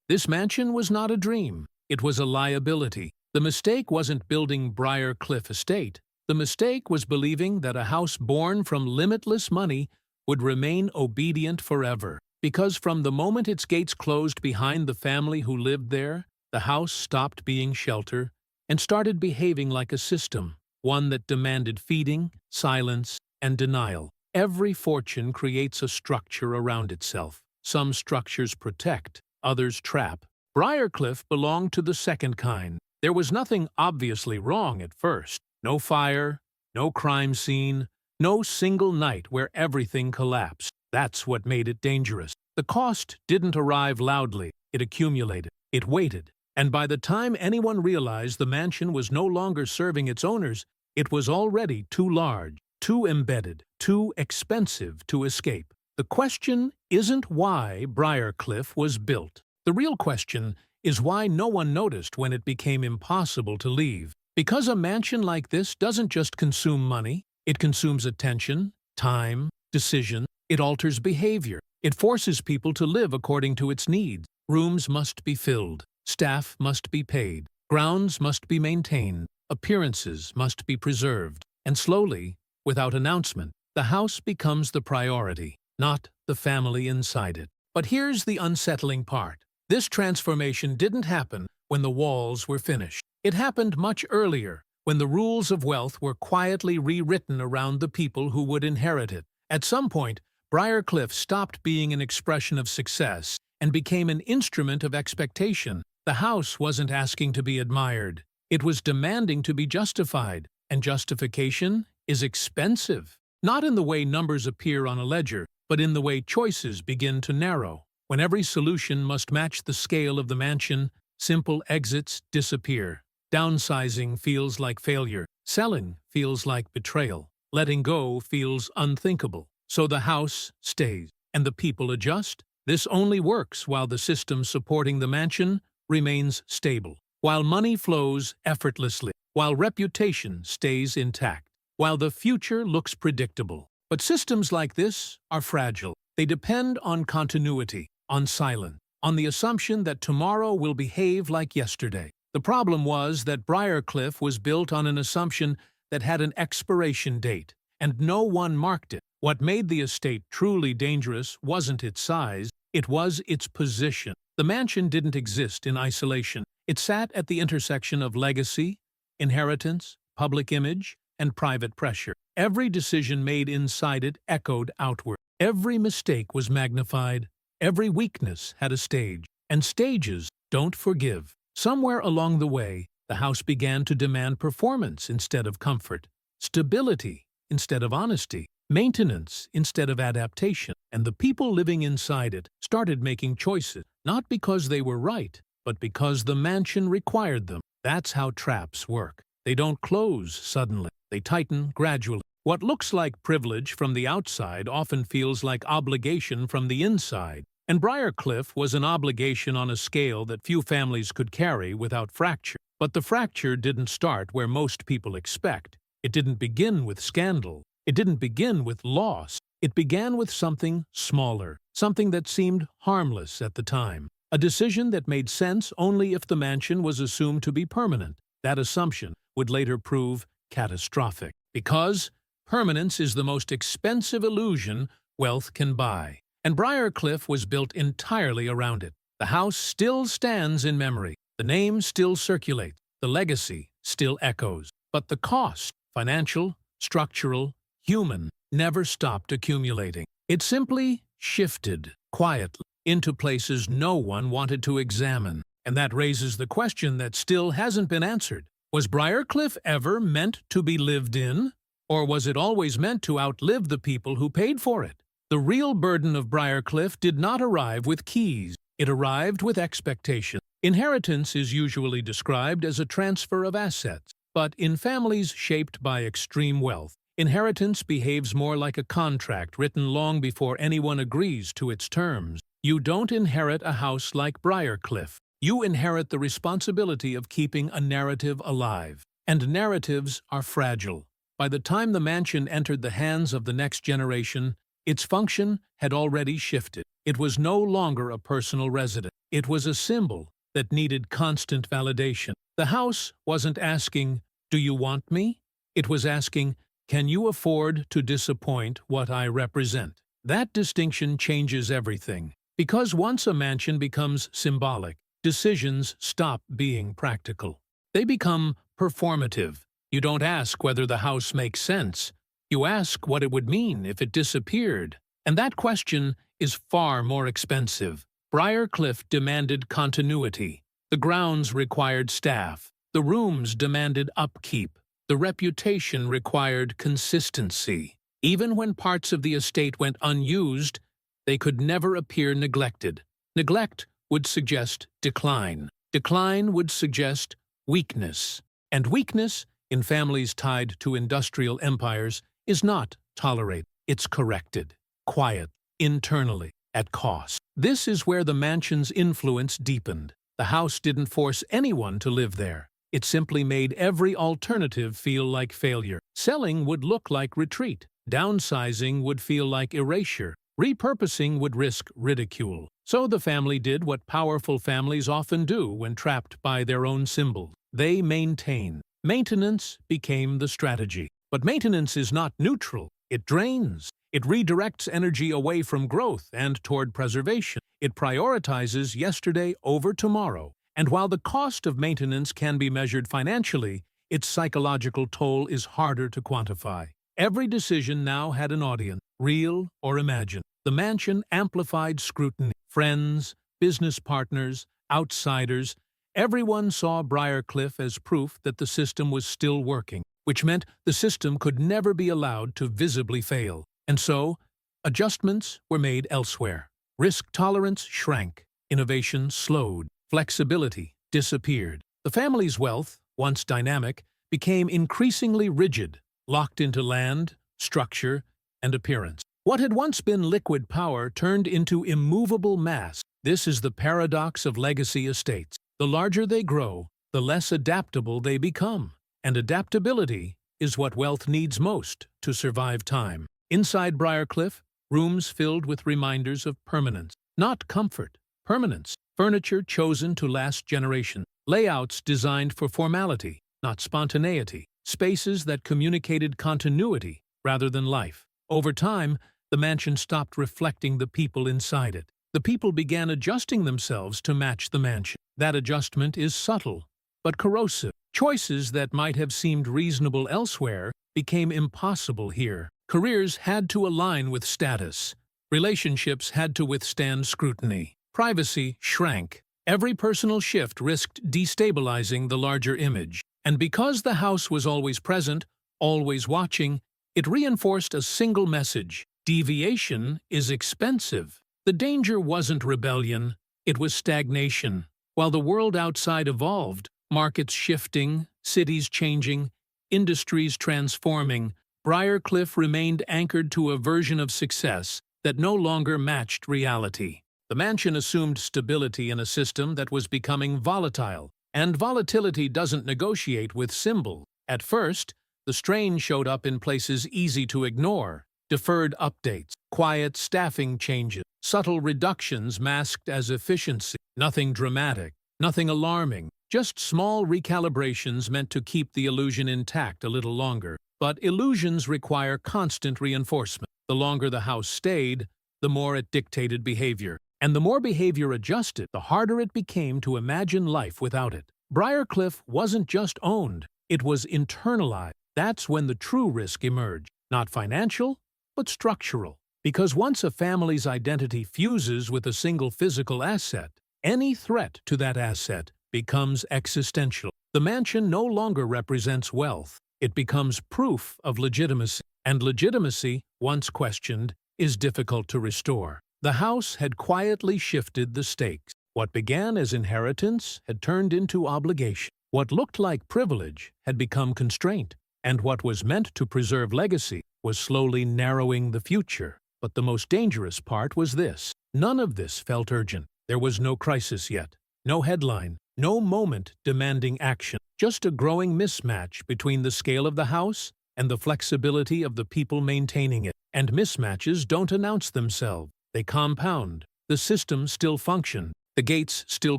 This mansion was not a dream. It was a liability. The mistake wasn't building Briarcliff Estate. The mistake was believing that a house born from limitless money would remain obedient forever. Because from the moment its gates closed behind the family who lived there, the house stopped being shelter and started behaving like a system, one that demanded feeding, silence, and denial. Every fortune creates a structure around itself. Some structures protect, others trap. Briarcliff belonged to the second kind. There was nothing obviously wrong at first. No fire, no crime scene, no single night where everything collapsed. That's what made it dangerous. The cost didn't arrive loudly. It accumulated. It waited. And by the time anyone realized the mansion was no longer serving its owners, it was already too large, too embedded, too expensive to escape. The question isn't why Briarcliff was built. The real question is why no one noticed when it became impossible to leave. Because a mansion like this doesn't just consume money, it consumes attention, time, decision. It alters behavior. It forces people to live according to its needs. Rooms must be filled. Staff must be paid. Grounds must be maintained. Appearances must be preserved. And slowly, without announcement, the house becomes the priority, not the family inside it. But here's the unsettling part. This transformation didn't happen when the walls were finished. It happened much earlier, when the rules of wealth were quietly rewritten around the people who would inherit it. At some point, Briarcliff stopped being an expression of success and became an instrument of expectation. The house wasn't asking to be admired. It was demanding to be justified, and justification is expensive. Not in the way numbers appear on a ledger, but in the way choices begin to narrow. When every solution must match the scale of the mansion, simple exits disappear. Downsizing feels like failure. Selling feels like betrayal. Letting go feels unthinkable. So the house stays, and the people adjust. This only works while the system supporting the mansion remains stable, while money flows effortlessly, while reputation stays intact, while the future looks predictable. But systems like this are fragile. They depend on continuity, on silence, on the assumption that tomorrow will behave like yesterday. The problem was that Briarcliff was built on an assumption that had an expiration date, and no one marked it. What made the estate truly dangerous wasn't its size, it was its position. The mansion didn't exist in isolation. It sat at the intersection of legacy, inheritance, public image, and private pressure. Every decision made inside it echoed outward. Every mistake was magnified. Every weakness had a stage. And stages don't forgive. Somewhere along the way, the house began to demand performance instead of comfort, stability instead of honesty, maintenance instead of adaptation. And the people living inside it started making choices, not because they were right, but because the mansion required them. That's how traps work. They don't close suddenly. They tighten gradually. What looks like privilege from the outside often feels like obligation from the inside. And Briarcliff was an obligation on a scale that few families could carry without fracture. But the fracture didn't start where most people expect. It didn't begin with scandal. It didn't begin with loss. It began with something smaller, something that seemed harmless at the time. A decision that made sense only if the mansion was assumed to be permanent. That assumption would later prove catastrophic. Because permanence is the most expensive illusion wealth can buy. And Briarcliff was built entirely around it. The house still stands in memory. The name still circulates. The legacy still echoes. But the cost, financial, structural, human, never stopped accumulating. It simply shifted quietly into places no one wanted to examine. And that raises the question that still hasn't been answered. Was Briarcliff ever meant to be lived in? Or was it always meant to outlive the people who paid for it? The real burden of Briarcliff did not arrive with keys. It arrived with expectation. Inheritance is usually described as a transfer of assets, but in families shaped by extreme wealth, inheritance behaves more like a contract written long before anyone agrees to its terms. You don't inherit a house like Briarcliff. You inherit the responsibility of keeping a narrative alive. And narratives are fragile. By the time the mansion entered the hands of the next generation, Its function had already shifted. It was no longer a personal residence. It was a symbol that needed constant validation. The house wasn't asking, "Do you want me?" It was asking, "Can you afford to disappoint what I represent?" That distinction changes everything. Because once a mansion becomes symbolic, decisions stop being practical. They become performative. You don't ask whether the house makes sense. You ask what it would mean if it disappeared. And that question is far more expensive. Briarcliff demanded continuity. The grounds required staff. The rooms demanded upkeep. The reputation required consistency. Even when parts of the estate went unused, they could never appear neglected. Neglect would suggest decline. Decline would suggest weakness. And weakness, in families tied to industrial empires, is not tolerated. It's corrected. Quiet. Internally. At cost. This is where the mansion's influence deepened. The house didn't force anyone to live there. It simply made every alternative feel like failure. Selling would look like retreat. Downsizing would feel like erasure. Repurposing would risk ridicule. So the family did what powerful families often do when trapped by their own symbols. They maintained. Maintenance became the strategy. But maintenance is not neutral. It drains. It redirects energy away from growth and toward preservation. It prioritizes yesterday over tomorrow. And while the cost of maintenance can be measured financially, its psychological toll is harder to quantify. Every decision now had an audience, real or imagined. The mansion amplified scrutiny. Friends, business partners, outsiders, everyone saw Briarcliff as proof that the system was still working, which meant the system could never be allowed to visibly fail. And so, adjustments were made elsewhere. Risk tolerance shrank. Innovation slowed. Flexibility disappeared. The family's wealth, once dynamic, became increasingly rigid, locked into land, structure, and appearance. What had once been liquid power turned into immovable mass. This is the paradox of legacy estates. The larger they grow, the less adaptable they become. And adaptability is what wealth needs most to survive time. Inside Briarcliff, rooms filled with reminders of permanence. Not comfort, permanence. Furniture chosen to last generations. Layouts designed for formality, not spontaneity. Spaces that communicated continuity rather than life. Over time, the mansion stopped reflecting the people inside it. The people began adjusting themselves to match the mansion. That adjustment is subtle, but corrosive. Choices that might have seemed reasonable elsewhere became impossible here. Careers had to align with status. Relationships had to withstand scrutiny. Privacy shrank. Every personal shift risked destabilizing the larger image. And because the house was always present, always watching, it reinforced a single message. Deviation is expensive. The danger wasn't rebellion, it was stagnation. While the world outside evolved, markets shifting, cities changing, industries transforming, Briarcliff remained anchored to a version of success that no longer matched reality. The mansion assumed stability in a system that was becoming volatile, and volatility doesn't negotiate with symbols. At first, the strain showed up in places easy to ignore. Deferred updates, quiet staffing changes, subtle reductions masked as efficiency. Nothing dramatic, nothing alarming, just small recalibrations meant to keep the illusion intact a little longer. But illusions require constant reinforcement. The longer the house stayed, the more it dictated behavior. And the more behavior adjusted, the harder it became to imagine life without it. Briarcliff wasn't just owned, it was internalized. That's when the true risk emerged. Not financial, but structural. Because once a family's identity fuses with a single physical asset, any threat to that asset becomes existential. The mansion no longer represents wealth. It becomes proof of legitimacy. And legitimacy, once questioned, is difficult to restore. The house had quietly shifted the stakes. What began as inheritance had turned into obligation. What looked like privilege had become constraint. And what was meant to preserve legacy was slowly narrowing the future. But the most dangerous part was this. None of this felt urgent. There was no crisis yet. No headline. No moment demanding action. Just a growing mismatch between the scale of the house and the flexibility of the people maintaining it. And mismatches don't announce themselves. They compound. The system still functioned. The gates still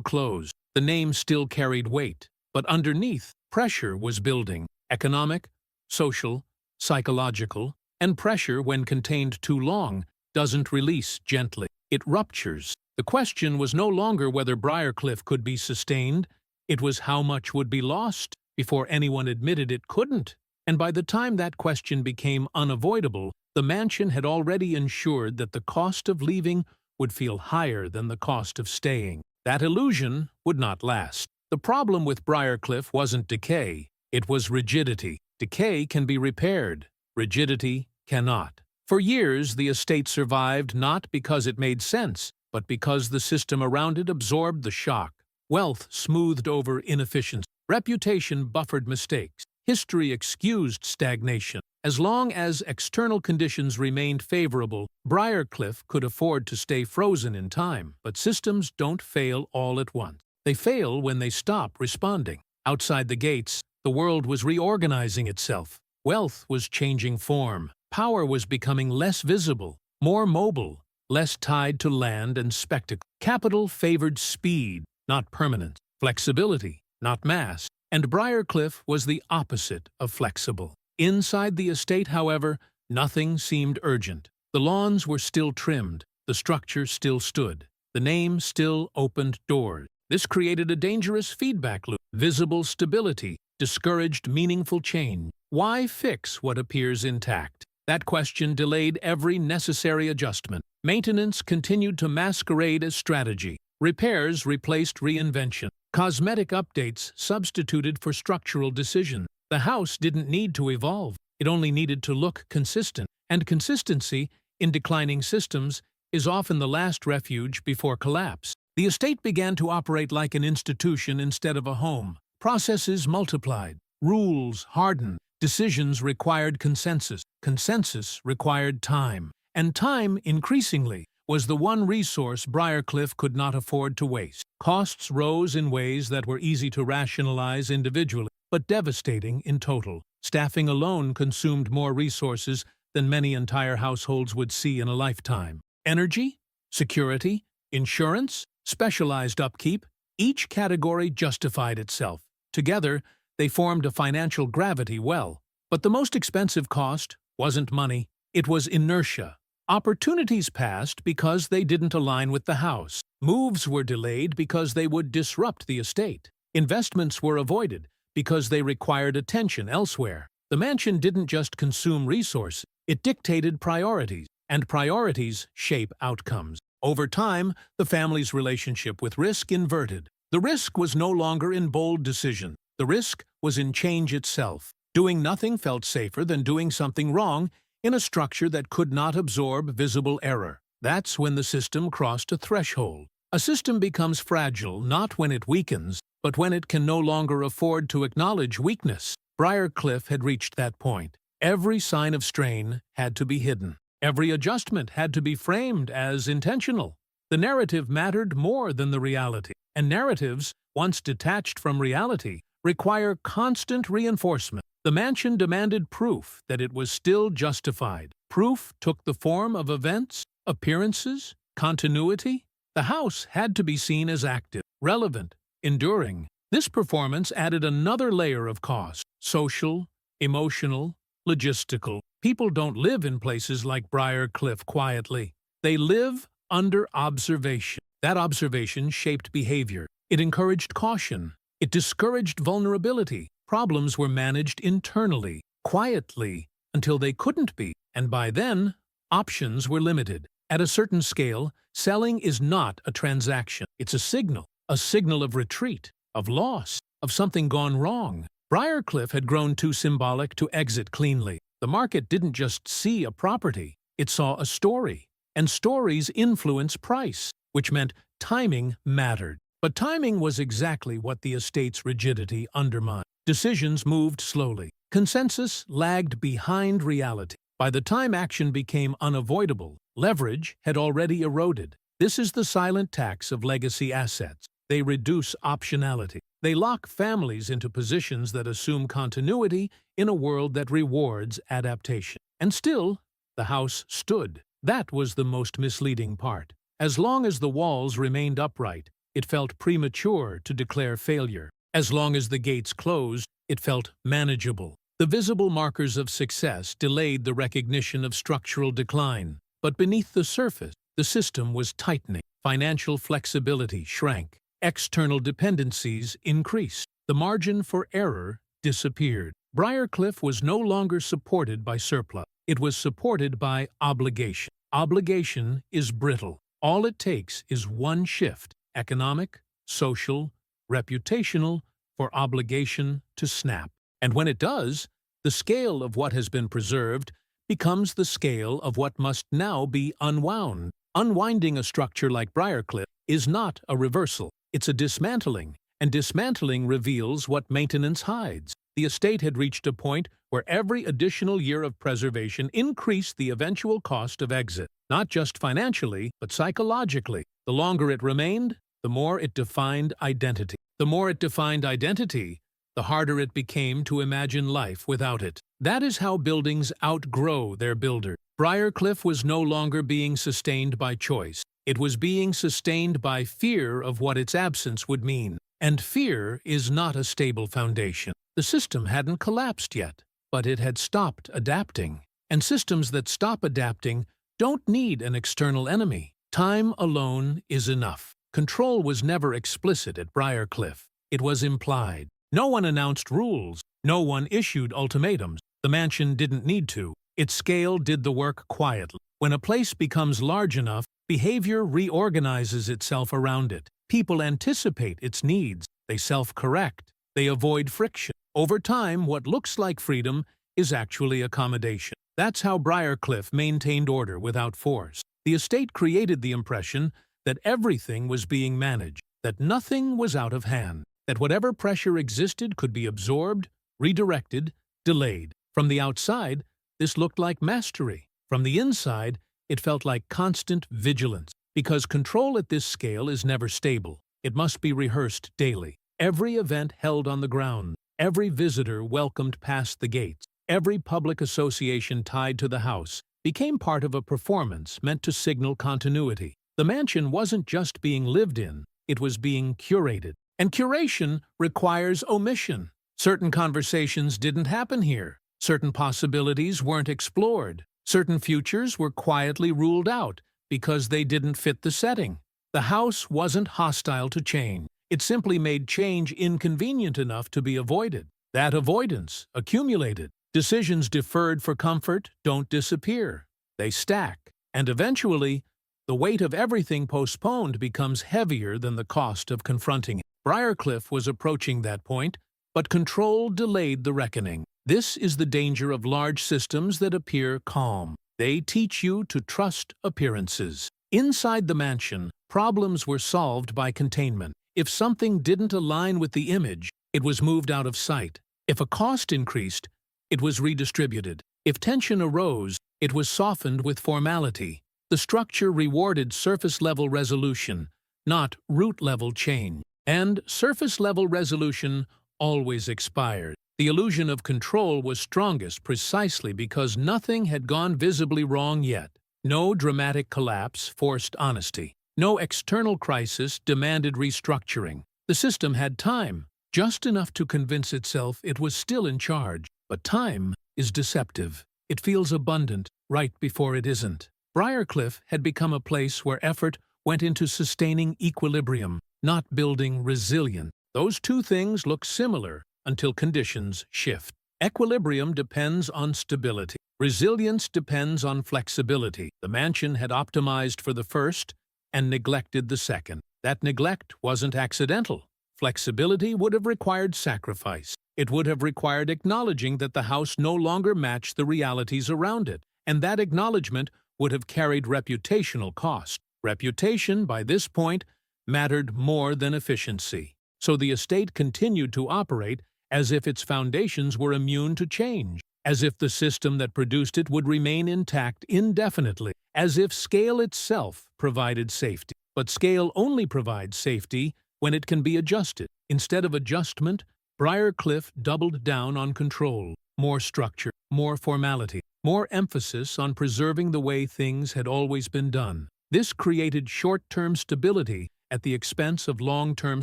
closed. The name still carried weight. But underneath, pressure was building. Economic, social, psychological, and pressure, when contained too long, doesn't release gently. It ruptures. The question was no longer whether Briarcliff could be sustained. It was how much would be lost before anyone admitted it couldn't. And by the time that question became unavoidable, the mansion had already ensured that the cost of leaving would feel higher than the cost of staying. That illusion would not last. The problem with Briarcliff wasn't decay, it was rigidity. Decay can be repaired. Rigidity cannot. For years, the estate survived not because it made sense, but because the system around it absorbed the shock. Wealth smoothed over inefficiency. Reputation buffered mistakes. History excused stagnation. As long as external conditions remained favorable, Briarcliff could afford to stay frozen in time. But systems don't fail all at once. They fail when they stop responding. Outside the gates, the world was reorganizing itself. Wealth was changing form. Power was becoming less visible, more mobile, less tied to land and spectacle. Capital favored speed, not permanence. Flexibility, not mass. And Briarcliff was the opposite of flexible. Inside the estate, however, nothing seemed urgent. The lawns were still trimmed. The structure still stood. The name still opened doors. This created a dangerous feedback loop. Visible stability discouraged meaningful change. Why fix what appears intact? That question delayed every necessary adjustment. Maintenance continued to masquerade as strategy. Repairs replaced reinvention. Cosmetic updates substituted for structural decision. The house didn't need to evolve. It only needed to look consistent. And consistency, in declining systems, is often the last refuge before collapse. The estate began to operate like an institution instead of a home. Processes multiplied. Rules hardened. Decisions required consensus. Consensus required time. And time, increasingly, was the one resource Briarcliff could not afford to waste. Costs rose in ways that were easy to rationalize individually, but devastating in total. Staffing alone consumed more resources than many entire households would see in a lifetime. Energy, security, insurance, specialized upkeep, each category justified itself. Together, they formed a financial gravity well. But the most expensive cost wasn't money, it was inertia. Opportunities passed because they didn't align with the house. Moves were delayed because they would disrupt the estate. Investments were avoided because they required attention elsewhere. The mansion didn't just consume resources, it dictated priorities, and priorities shape outcomes. Over time, the family's relationship with risk inverted. The risk was no longer in bold decision. The risk was in change itself. Doing nothing felt safer than doing something wrong in a structure that could not absorb visible error. That's when the system crossed a threshold. A system becomes fragile not when it weakens, but when it can no longer afford to acknowledge weakness. Briarcliff had reached that point. Every sign of strain had to be hidden. Every adjustment had to be framed as intentional. The narrative mattered more than the reality. And narratives, once detached from reality, require constant reinforcement. The mansion demanded proof that it was still justified. Proof took the form of events, appearances, continuity. The house had to be seen as active, relevant, enduring. This performance added another layer of cost: social, emotional, logistical. People don't live in places like Briarcliff quietly. They live under observation. That observation shaped behavior. It encouraged caution. It discouraged vulnerability. Problems were managed internally, quietly, until they couldn't be, and by then, options were limited. At a certain scale, selling is not a transaction. It's a signal of retreat, of loss, of something gone wrong. Briarcliff had grown too symbolic to exit cleanly. The market didn't just see a property, it saw a story. And stories influence price, which meant timing mattered. But timing was exactly what the estate's rigidity undermined. Decisions moved slowly. Consensus lagged behind reality. By the time action became unavoidable, leverage had already eroded. This is the silent tax of legacy assets. They reduce optionality. They lock families into positions that assume continuity in a world that rewards adaptation. And still, the house stood. That was the most misleading part. As long as the walls remained upright, it felt premature to declare failure. As long as the gates closed, it felt manageable. The visible markers of success delayed the recognition of structural decline. But beneath the surface, the system was tightening. Financial flexibility shrank. External dependencies increased. The margin for error disappeared. Briarcliff was no longer supported by surplus. It was supported by obligation. Obligation is brittle. All it takes is one shift, economic, social, reputational, for obligation to snap. And when it does, the scale of what has been preserved becomes the scale of what must now be unwound. Unwinding a structure like Briarcliff is not a reversal. It's a dismantling, and dismantling reveals what maintenance hides. The estate had reached a point where every additional year of preservation increased the eventual cost of exit, not just financially, but psychologically. The longer it remained, the more it defined identity. The more it defined identity, the harder it became to imagine life without it. That is how buildings outgrow their builder. Briarcliff was no longer being sustained by choice. It was being sustained by fear of what its absence would mean. And fear is not a stable foundation. The system hadn't collapsed yet, but it had stopped adapting. And systems that stop adapting don't need an external enemy. Time alone is enough. Control was never explicit at Briarcliff. It was implied. No one announced rules. No one issued ultimatums. The mansion didn't need to. Its scale did the work quietly. When a place becomes large enough, behavior reorganizes itself around it. People anticipate its needs. They self-correct. They avoid friction. Over time, what looks like freedom is actually accommodation. That's how Briarcliff maintained order without force. The estate created the impression that everything was being managed, that nothing was out of hand, that whatever pressure existed could be absorbed, redirected, delayed. From the outside, this looked like mastery. From the inside, it felt like constant vigilance, because control at this scale is never stable. It must be rehearsed daily. Every event held on the ground, every visitor welcomed past the gates, every public association tied to the house became part of a performance meant to signal continuity. The mansion wasn't just being lived in, it was being curated. And curation requires omission. Certain conversations didn't happen here. Certain possibilities weren't explored. Certain futures were quietly ruled out because they didn't fit the setting. The house wasn't hostile to change. It simply made change inconvenient enough to be avoided. That avoidance accumulated. Decisions deferred for comfort don't disappear. They stack. And eventually, the weight of everything postponed becomes heavier than the cost of confronting it. Briarcliff was approaching that point, but control delayed the reckoning. This is the danger of large systems that appear calm. They teach you to trust appearances. Inside the mansion, problems were solved by containment. If something didn't align with the image, it was moved out of sight. If a cost increased, it was redistributed. If tension arose, it was softened with formality. The structure rewarded surface-level resolution, not root-level change. And surface-level resolution always expired. The illusion of control was strongest precisely because nothing had gone visibly wrong yet. No dramatic collapse forced honesty. No external crisis demanded restructuring. The system had time, just enough to convince itself it was still in charge. But time is deceptive. It feels abundant right before it isn't. Briarcliff had become a place where effort went into sustaining equilibrium, not building resilience. Those two things look similar until conditions shift. Equilibrium depends on stability. Resilience depends on flexibility. The mansion had optimized for the first and neglected the second. That neglect wasn't accidental. Flexibility would have required sacrifice. It would have required acknowledging that the house no longer matched the realities around it, and that acknowledgement would have carried reputational cost. Reputation, by this point, mattered more than efficiency. So the estate continued to operate as if its foundations were immune to change, as if the system that produced it would remain intact indefinitely, as if scale itself provided safety. But scale only provides safety when it can be adjusted. Instead of adjustment, Briarcliff doubled down on control, more structure, more formality, more emphasis on preserving the way things had always been done. This created short-term stability at the expense of long-term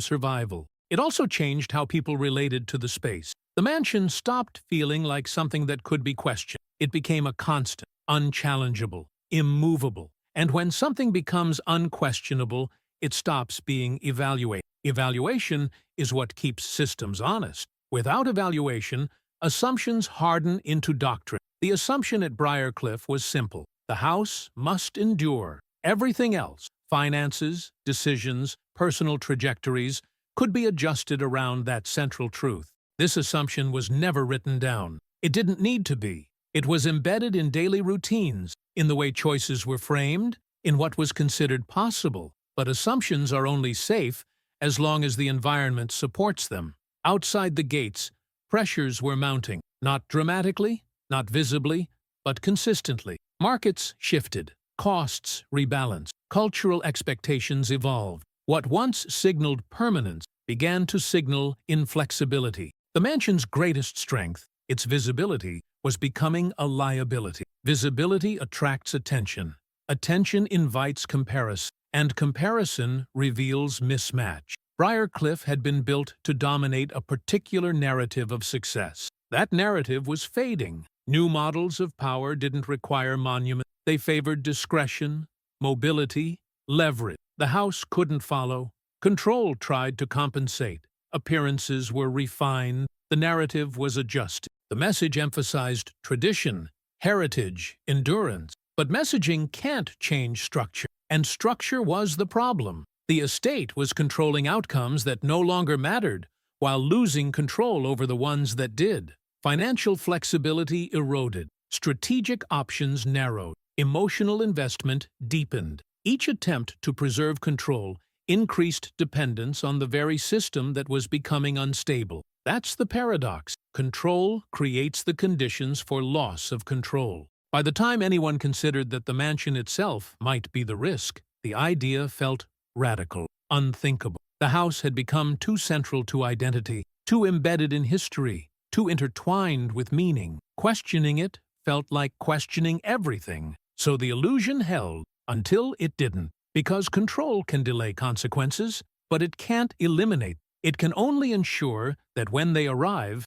survival. It also changed how people related to the space. The mansion stopped feeling like something that could be questioned. It became a constant, unchallengeable, immovable. And when something becomes unquestionable, it stops being evaluated. Evaluation is what keeps systems honest. Without evaluation, assumptions harden into doctrine. The assumption at Briarcliff was simple. The house must endure. Everything else, finances, decisions, personal trajectories, could be adjusted around that central truth. This assumption was never written down. It didn't need to be. It was embedded in daily routines, in the way choices were framed, in what was considered possible. But assumptions are only safe as long as the environment supports them. Outside the gates, pressures were mounting, not dramatically, not visibly, but consistently. Markets shifted, costs rebalanced, cultural expectations evolved. What once signaled permanence began to signal inflexibility. The mansion's greatest strength, its visibility, was becoming a liability. Visibility attracts attention. Attention invites comparison, and comparison reveals mismatch. Briarcliff had been built to dominate a particular narrative of success. That narrative was fading. New models of power didn't require monuments. They favored discretion, mobility, leverage. The house couldn't follow. Control tried to compensate. Appearances were refined. The narrative was adjusted. The message emphasized tradition, heritage, endurance. But messaging can't change structure. And structure was the problem. The estate was controlling outcomes that no longer mattered, while losing control over the ones that did. Financial flexibility eroded. Strategic options narrowed. Emotional investment deepened. Each attempt to preserve control increased dependence on the very system that was becoming unstable. That's the paradox. Control creates the conditions for loss of control. By the time anyone considered that the mansion itself might be the risk, the idea felt radical, unthinkable. The house had become too central to identity, too embedded in history, too intertwined with meaning. Questioning it felt like questioning everything. So the illusion held until it didn't. Because control can delay consequences, but it can't eliminate. It can only ensure that when they arrive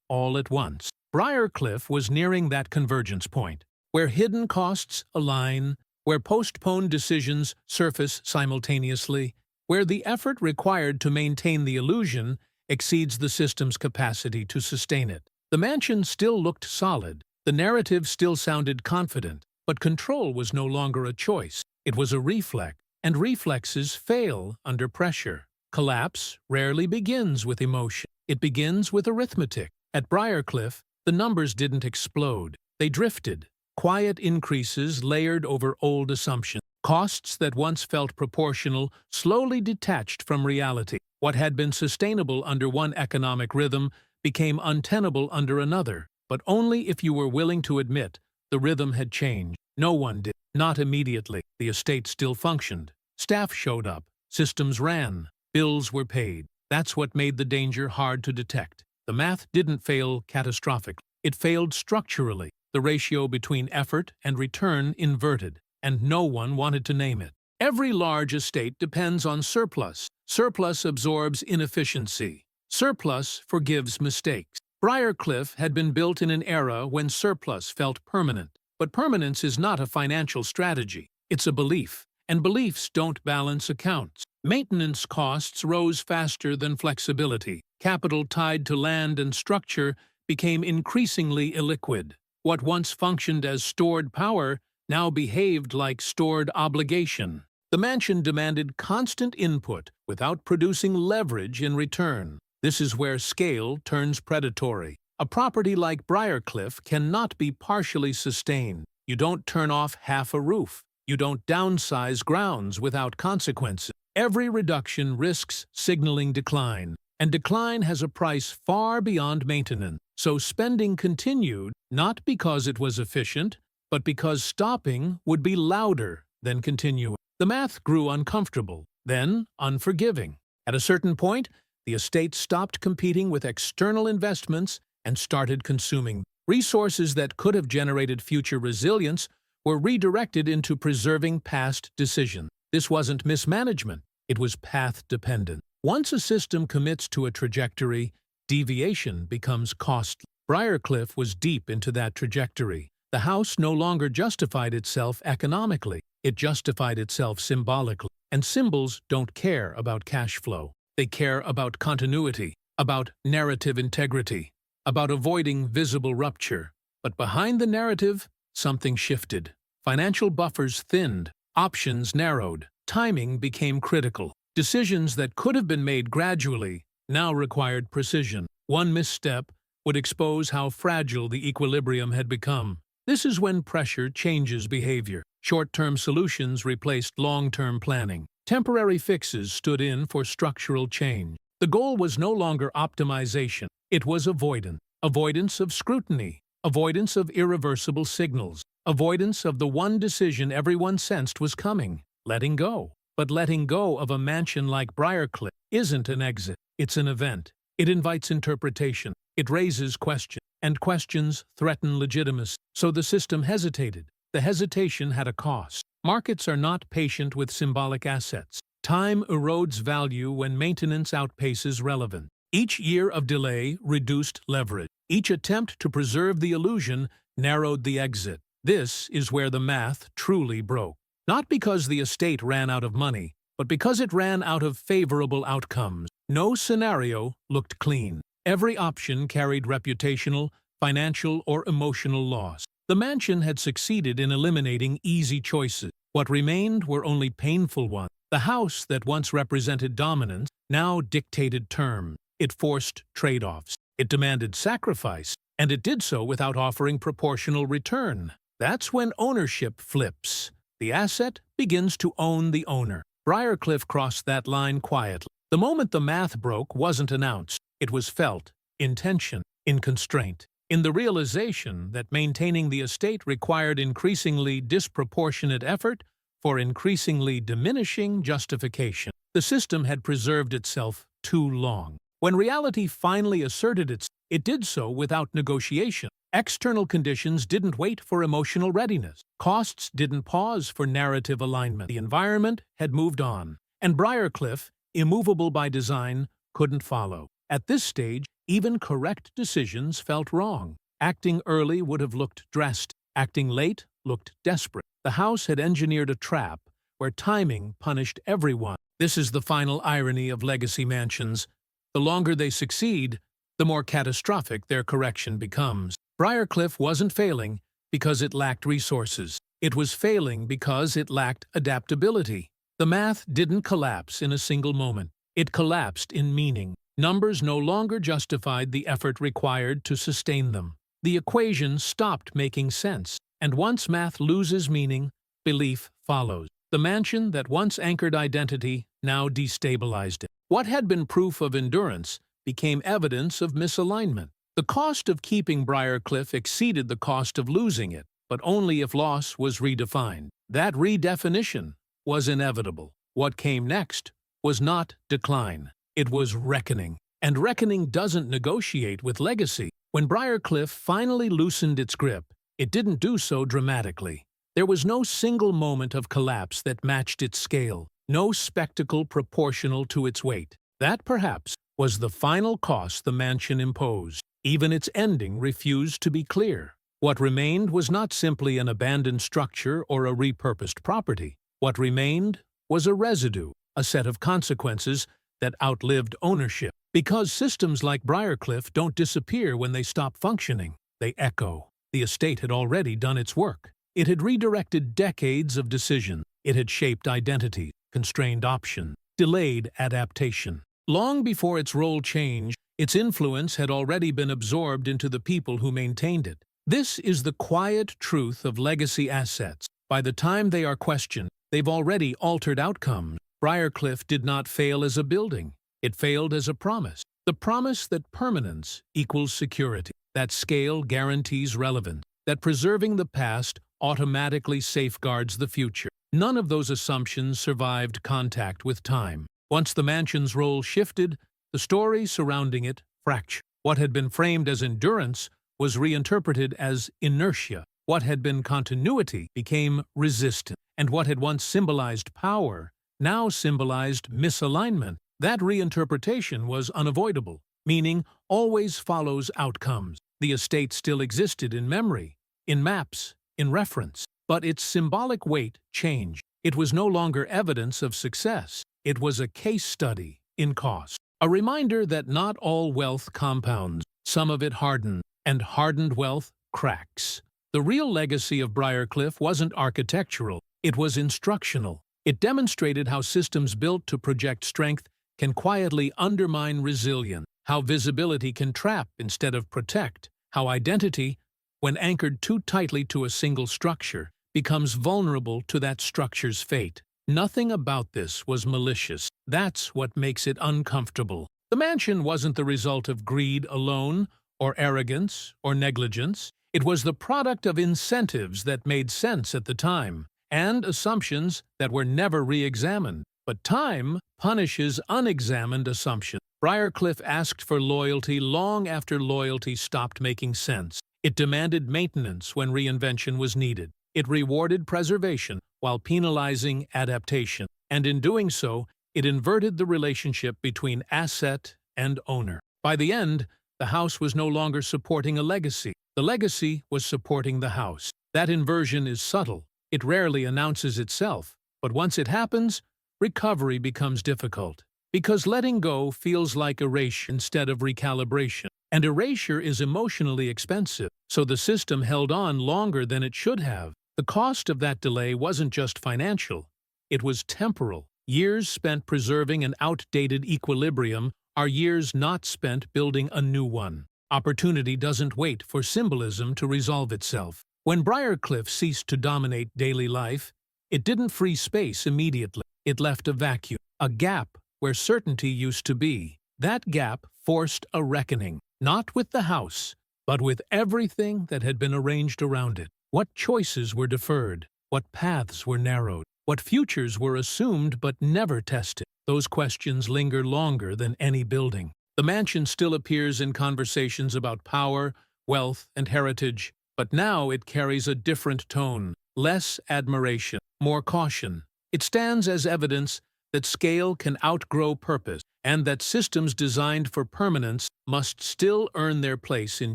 all at once. Briarcliff was nearing that convergence point, where hidden costs align, where postponed decisions surface simultaneously, where the effort required to maintain the illusion exceeds the system's capacity to sustain it. The mansion still looked solid, the narrative still sounded confident, but control was no longer a choice. It was a reflex, and reflexes fail under pressure. Collapse rarely begins with emotion. It begins with arithmetic. At Briarcliff, the numbers didn't explode. They drifted. Quiet increases layered over old assumptions. Costs that once felt proportional slowly detached from reality. What had been sustainable under one economic rhythm became untenable under another, but only if you were willing to admit the rhythm had changed. No one did. Not immediately. The estate still functioned. Staff showed up. Systems ran. Bills were paid. That's what made the danger hard to detect. The math didn't fail catastrophically. It failed structurally. The ratio between effort and return inverted, and no one wanted to name it. Every large estate depends on surplus. Surplus absorbs inefficiency. Surplus forgives mistakes. Briarcliff had been built in an era when surplus felt permanent. But permanence is not a financial strategy. It's a belief, and beliefs don't balance accounts. Maintenance costs rose faster than flexibility. Capital tied to land and structure became increasingly illiquid. What once functioned as stored power now behaved like stored obligation. The mansion demanded constant input without producing leverage in return. This is where scale turns predatory. A property like Briarcliff cannot be partially sustained. You don't turn off half a roof. You don't downsize grounds without consequences. Every reduction risks signaling decline, and decline has a price far beyond maintenance. So spending continued, not because it was efficient, but because stopping would be louder than continuing. The math grew uncomfortable, then unforgiving. At a certain point, The estate stopped competing with external investments and started consuming. Resources that could have generated future resilience were redirected into preserving past decisions. This wasn't mismanagement, it was path-dependent. Once a system commits to a trajectory, deviation becomes costly. Briarcliff was deep into that trajectory. The house no longer justified itself economically, it justified itself symbolically. And symbols don't care about cash flow. They care about continuity, about narrative integrity, about avoiding visible rupture. But behind the narrative, something shifted. Financial buffers thinned, options narrowed, timing became critical. Decisions that could have been made gradually now required precision. One misstep would expose how fragile the equilibrium had become. This is when pressure changes behavior. Short-term solutions replaced long-term planning. Temporary fixes stood in for structural change. The goal was no longer optimization. It was avoidance. Avoidance of scrutiny. Avoidance of irreversible signals. Avoidance of the one decision everyone sensed was coming. Letting go. But letting go of a mansion like Briarcliff isn't an exit. It's an event. It invites interpretation. It raises questions. And questions threaten legitimacy. So the system hesitated. The hesitation had a cost. Markets are not patient with symbolic assets. Time erodes value when maintenance outpaces relevance. Each year of delay reduced leverage. Each attempt to preserve the illusion narrowed the exit. This is where the math truly broke. Not because the estate ran out of money, but because it ran out of favorable outcomes. No scenario looked clean. Every option carried reputational, financial, or emotional loss. The mansion had succeeded in eliminating easy choices. What remained were only painful ones. The house that once represented dominance now dictated terms. It forced trade-offs. It demanded sacrifice, and it did so without offering proportional return. That's when ownership flips. The asset begins to own the owner. Briarcliff crossed that line quietly. The moment the math broke wasn't announced. It was felt, in tension, in constraint, in the realization that maintaining the estate required increasingly disproportionate effort for increasingly diminishing justification. The system had preserved itself too long. When reality finally asserted itself, it did so without negotiation. External conditions didn't wait for emotional readiness. Costs didn't pause for narrative alignment. The environment had moved on, and Briarcliff, immovable by design, couldn't follow. At this stage, even correct decisions felt wrong. Acting early would have looked drastic. Acting late looked desperate. The house had engineered a trap where timing punished everyone. This is the final irony of legacy mansions. The longer they succeed, the more catastrophic their correction becomes. Briarcliff wasn't failing because it lacked resources. It was failing because it lacked adaptability. The math didn't collapse in a single moment. It collapsed in meaning. Numbers no longer justified the effort required to sustain them. The equation stopped making sense. And once math loses meaning, belief follows. The mansion that once anchored identity now destabilized it. What had been proof of endurance became evidence of misalignment. The cost of keeping Briarcliff exceeded the cost of losing it, but only if loss was redefined. That redefinition was inevitable. What came next was not decline. It was reckoning. And reckoning doesn't negotiate with legacy. When Briarcliff finally loosened its grip, it didn't do so dramatically. There was no single moment of collapse that matched its scale, no spectacle proportional to its weight. That, perhaps, was the final cost the mansion imposed. Even its ending refused to be clear. What remained was not simply an abandoned structure or a repurposed property. What remained was a residue, a set of consequences that outlived ownership. Because systems like Briarcliff don't disappear when they stop functioning, they echo. The estate had already done its work. It had redirected decades of decision. It had shaped identity, constrained options, delayed adaptation. Long before its role changed, its influence had already been absorbed into the people who maintained it. This is the quiet truth of legacy assets. By the time they are questioned, they've already altered outcomes. Briarcliff did not fail as a building. It failed as a promise. The promise that permanence equals security, that scale guarantees relevance, that preserving the past automatically safeguards the future. None of those assumptions survived contact with time. Once the mansion's role shifted, the story surrounding it fractured. What had been framed as endurance was reinterpreted as inertia. What had been continuity became resistance, and what had once symbolized power now symbolized misalignment. That reinterpretation was unavoidable, meaning always follows outcomes. The estate still existed in memory, in maps, in reference, but its symbolic weight changed. It was no longer evidence of success. It was a case study in cost. A reminder that not all wealth compounds. Some of it hardens, and hardened wealth cracks. The real legacy of Briarcliff wasn't architectural, it was instructional. It demonstrated how systems built to project strength can quietly undermine resilience, how visibility can trap instead of protect, how identity, when anchored too tightly to a single structure, becomes vulnerable to that structure's fate. Nothing about this was malicious. That's what makes it uncomfortable. The mansion wasn't the result of greed alone, or arrogance, or negligence. It was the product of incentives that made sense at the time, and assumptions that were never re-examined. But time punishes unexamined assumptions. Briarcliff asked for loyalty long after loyalty stopped making sense. It demanded maintenance when reinvention was needed. It rewarded preservation while penalizing adaptation. And in doing so, it inverted the relationship between asset and owner. By the end, the house was no longer supporting a legacy. The legacy was supporting the house. That inversion is subtle. It rarely announces itself. But once it happens, recovery becomes difficult. Because letting go feels like erasure instead of recalibration. And erasure is emotionally expensive, so the system held on longer than it should have. The cost of that delay wasn't just financial, it was temporal. Years spent preserving an outdated equilibrium are years not spent building a new one. Opportunity doesn't wait for symbolism to resolve itself. When Briarcliff ceased to dominate daily life, it didn't free space immediately. It left a vacuum, a gap where certainty used to be. That gap forced a reckoning, not with the house, but with everything that had been arranged around it. What choices were deferred? What paths were narrowed? What futures were assumed but never tested? Those questions linger longer than any building. The mansion still appears in conversations about power, wealth, and heritage, but now it carries a different tone, less admiration, more caution. It stands as evidence that scale can outgrow purpose, and that systems designed for permanence must still earn their place in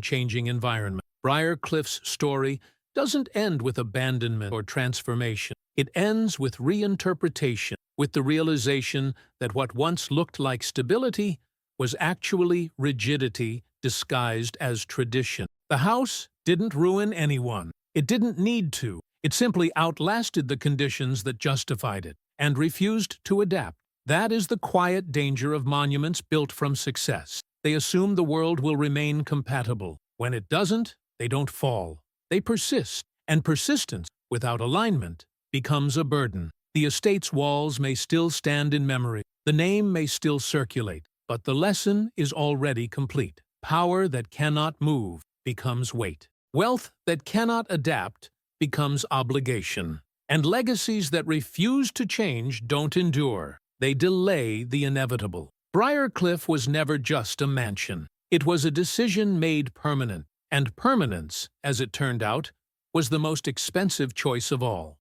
changing environments. Briarcliff's story doesn't end with abandonment or transformation. It ends with reinterpretation, with the realization that what once looked like stability was actually rigidity disguised as tradition. The house didn't ruin anyone. It didn't need to. It simply outlasted the conditions that justified it and refused to adapt. That is the quiet danger of monuments built from success. They assume the world will remain compatible. When it doesn't, they don't fall. They persist, and persistence, without alignment, becomes a burden. The estate's walls may still stand in memory. The name may still circulate, but the lesson is already complete. Power that cannot move becomes weight. Wealth that cannot adapt becomes obligation. And legacies that refuse to change don't endure. They delay the inevitable. Briarcliff was never just a mansion. It was a decision made permanent. And permanence, as it turned out, was the most expensive choice of all.